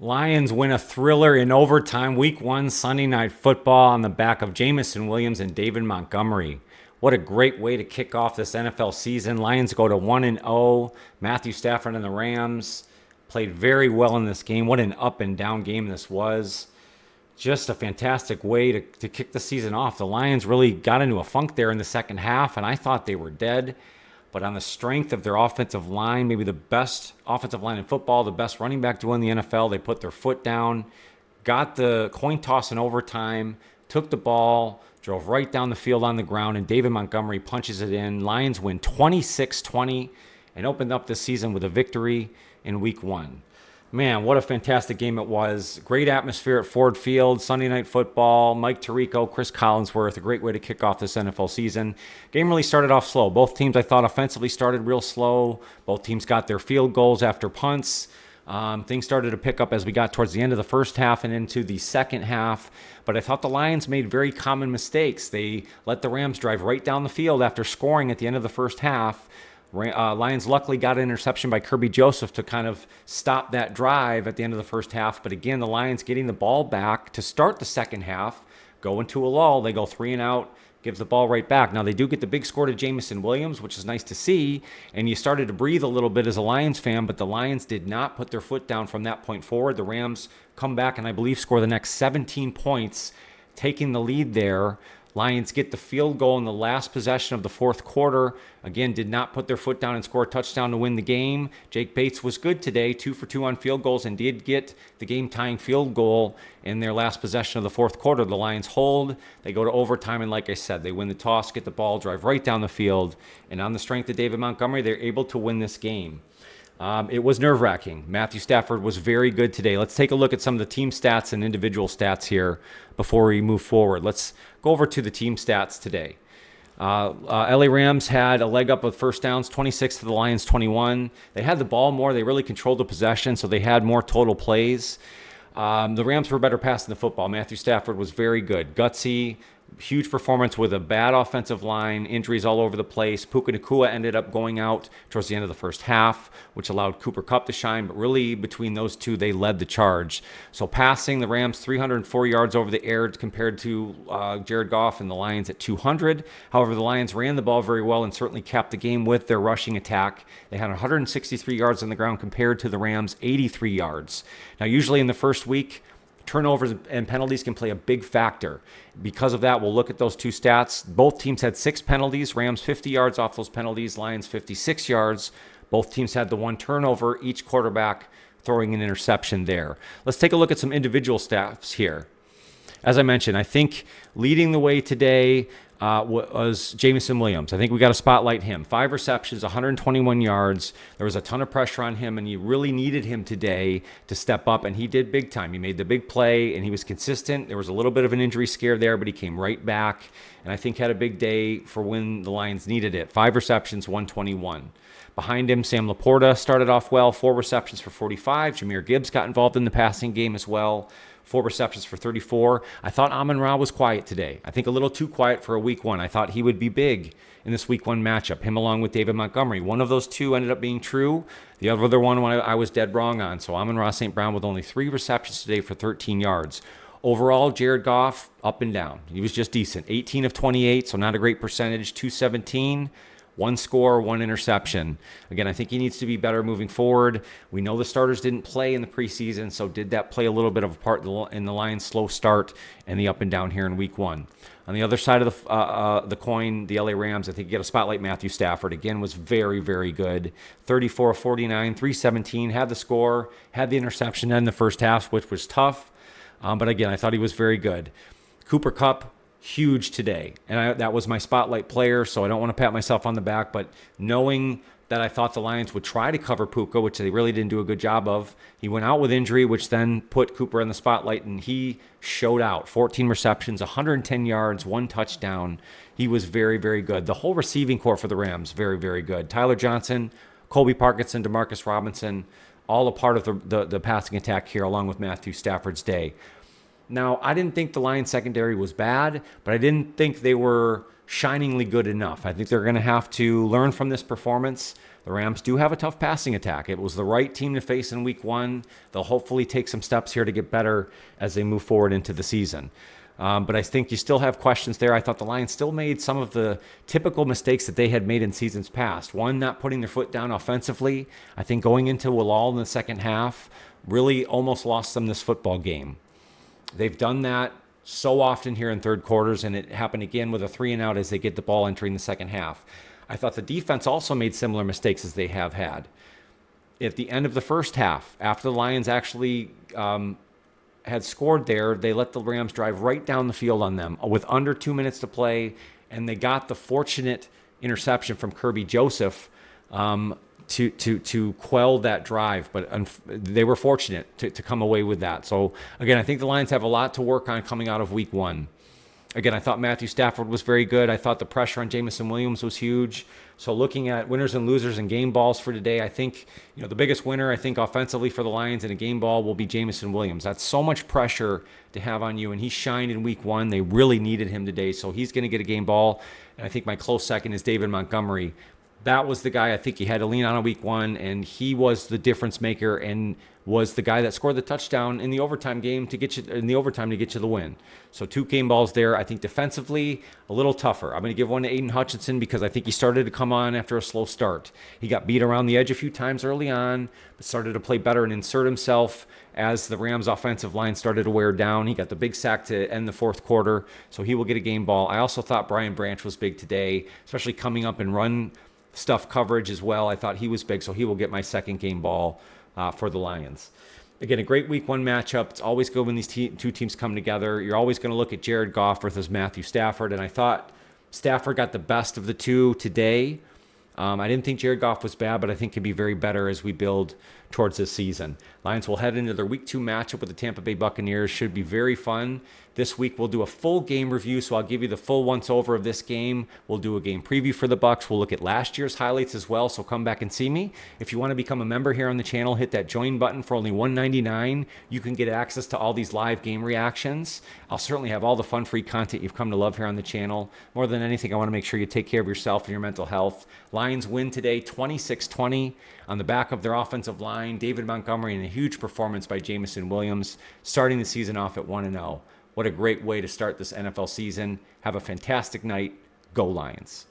Lions win a thriller in overtime, week one, Sunday Night Football on the back of Jamison Williams and David Montgomery. What a great way to kick off this NFL season. Lions go to 1-0. Matthew Stafford and the Rams played very well in this game. What an up and down game this was. Just a fantastic way to kick the season off. The Lions really got into a funk there in the second half, and I thought they were dead. But on the strength of their offensive line, maybe the best offensive line in football, the best running back duo in the NFL, they put their foot down, got the coin toss in overtime, took the ball, drove right down the field on the ground, and David Montgomery punches it in. Lions win 26-20 and opened up the season with a victory in week one. Man, what a fantastic game it was. Great atmosphere at Ford Field, Sunday Night Football, Mike Tirico, Chris Collinsworth, a great way to kick off this NFL season. Game really started off slow. Both teams, I thought, offensively started real slow. Both teams got their field goals after punts. Things started to pick up as we got towards the end of the first half and into the second half. But I thought the Lions made very common mistakes. They let the Rams drive right down the field after scoring at the end of the first half. Lions luckily got an interception by Kirby Joseph to kind of stop that drive at the end of the first half. But again, the Lions getting the ball back to start the second half, go into a lull. They go 3 and out, give the ball right back. Now, they do get the big score to Jamison Williams, which is nice to see. And you started to breathe a little bit as a Lions fan, but the Lions did not put their foot down from that point forward. The Rams come back and I believe score the next 17 points, taking the lead there. Lions get the field goal in the last possession of the fourth quarter. Again, did not put their foot down and score a touchdown to win the game. Jake Bates was good today, 2 for 2 on field goals, and did get the game-tying field goal in their last possession of the fourth quarter. The Lions hold. They go to overtime, and like I said, they win the toss, get the ball, drive right down the field. And on the strength of David Montgomery, they're able to win this game. It was nerve-wracking. Matthew Stafford was very good today. Let's take a look at some of the team stats and individual stats here before we move forward. Let's go over to the team stats today. LA Rams had a leg up with first downs, 26 to the Lions 21. They had the ball more. They really controlled the possession, so they had more total plays. The Rams were better passing the football. Matthew Stafford was very good. Gutsy, huge performance with a bad offensive line, injuries all over the place. Puka Nacua ended up going out towards the end of the first half, which allowed Cooper Kupp to shine. But really, between those two, they led the charge. So passing, the Rams 304 yards over the air compared to Jared Goff and the Lions at 200. However, the Lions ran the ball very well and certainly capped the game with their rushing attack. They had 163 yards on the ground compared to the Rams' 83 yards. Now, usually in the first week, turnovers and penalties can play a big factor. Because of that, we'll look at those two stats. Both teams had 6 penalties. Rams 50 yards off those penalties. Lions 56 yards. Both teams had the 1 turnover, each quarterback throwing an interception there. Let's take a look at some individual stats here. As I mentioned, I think leading the way today was Jamison Williams. I think we got to spotlight him. 5 receptions, 121 yards. There was a ton of pressure on him, and you really needed him today to step up, and he did big time. He made the big play, and he was consistent. There was a little bit of an injury scare there, but he came right back, and I think had a big day for when the Lions needed it. 5 receptions, 121. Behind him, Sam Laporta started off well, 4 receptions for 45. Jahmyr Gibbs got involved in the passing game as well. 4 receptions for 34. I thought Amon-Ra was quiet today. I think a little too quiet for a week one. I thought he would be big in this week one matchup, him along with David Montgomery. One of those two ended up being true. The other one I was dead wrong on. So Amon-Ra St. Brown with only 3 receptions today for 13 yards. Overall, Jared Goff, up and down. He was just decent. 18 of 28, so not a great percentage. 217. 1 score, 1 interception. Again, I think he needs to be better moving forward. We know the starters didn't play in the preseason, so did that play a little bit of a part in the Lions' slow start and the up and down here in week one? On the other side of the coin, the LA Rams, I think you get a spotlight. Matthew Stafford, again, was very, very good. 34 of 49, 317, had the score, had the interception in the first half, which was tough. But again, I thought he was very good. Cooper Kupp, huge today. And that was my spotlight player, so I don't want to pat myself on the back, but knowing that I thought the Lions would try to cover Puka, which they really didn't do a good job of, he went out with injury, which then put Cooper in the spotlight, and he showed out. 14 receptions, 110 yards, 1 touchdown. He was very, very good. The whole receiving corps for the Rams, very, very good. Tyler Johnson, Colby Parkinson, Demarcus Robinson, all a part of the passing attack here, along with Matthew Stafford's day. Now, I didn't think the Lions secondary was bad, but I didn't think they were shiningly good enough. I think they're going to have to learn from this performance. The Rams do have a tough passing attack. It was the right team to face in week one. They'll hopefully take some steps here to get better as they move forward into the season. But I think you still have questions there. I thought the Lions still made some of the typical mistakes that they had made in seasons past. One, not putting their foot down offensively. I think going into a lull in the second half really almost lost them this football game. They've done that so often here in third quarters, and it happened again with a 3-and-out as they get the ball entering the second half. I thought the defense also made similar mistakes as they have had. At the end of the first half, after the Lions actually had scored there, they let the Rams drive right down the field on them with under 2 minutes to play, and they got the fortunate interception from Kirby Joseph to quell that drive. But they were fortunate to come away with that. So, again, I think the Lions have a lot to work on coming out of week one. Again, I thought Matthew Stafford was very good. I thought the pressure on Jameson Williams was huge. So looking at winners and losers and game balls for today, I think the biggest winner, I think, offensively for the Lions in a game ball will be Jameson Williams. That's so much pressure to have on you, and he shined in week one. They really needed him today, so he's going to get a game ball. And I think my close second is David Montgomery. That was the guy I think you had to lean on in week one, and he was the difference maker and was the guy that scored the touchdown in the overtime game to get you the win. So 2 game balls there. I think defensively a little tougher. I'm going to give one to Aiden Hutchinson because I think he started to come on after a slow start. He got beat around the edge a few times early on, but started to play better and insert himself as the Rams offensive line started to wear down. He got the big sack to end the fourth quarter, so he will get a game ball. I also thought Brian Branch was big today, especially coming up and run stuff coverage as well. I thought he was big, so he will get my second game ball for the Lions. Again, a great week one matchup. It's always good when these two teams come together. You're always going to look at Jared Goff versus Matthew Stafford, and I thought Stafford got the best of the two today. I didn't think Jared Goff was bad, but I think can be very better as we build towards this season. Lions will head into their week 2 matchup with the Tampa Bay Buccaneers. Should be very fun. This week we'll do a full game review, so I'll give you the full once-over of this game. We'll do a game preview for the Bucs. We'll look at last year's highlights as well, so come back and see me. If you want to become a member here on the channel, hit that join button for only $1.99. You can get access to all these live game reactions. I'll certainly have all the fun, free content you've come to love here on the channel. More than anything, I want to make sure you take care of yourself and your mental health. Lions win today 26-20 on the back of their offensive line. David Montgomery and a huge performance by Jameson Williams, starting the season off at 1-0. What a great way to start this NFL season. Have a fantastic night. Go Lions.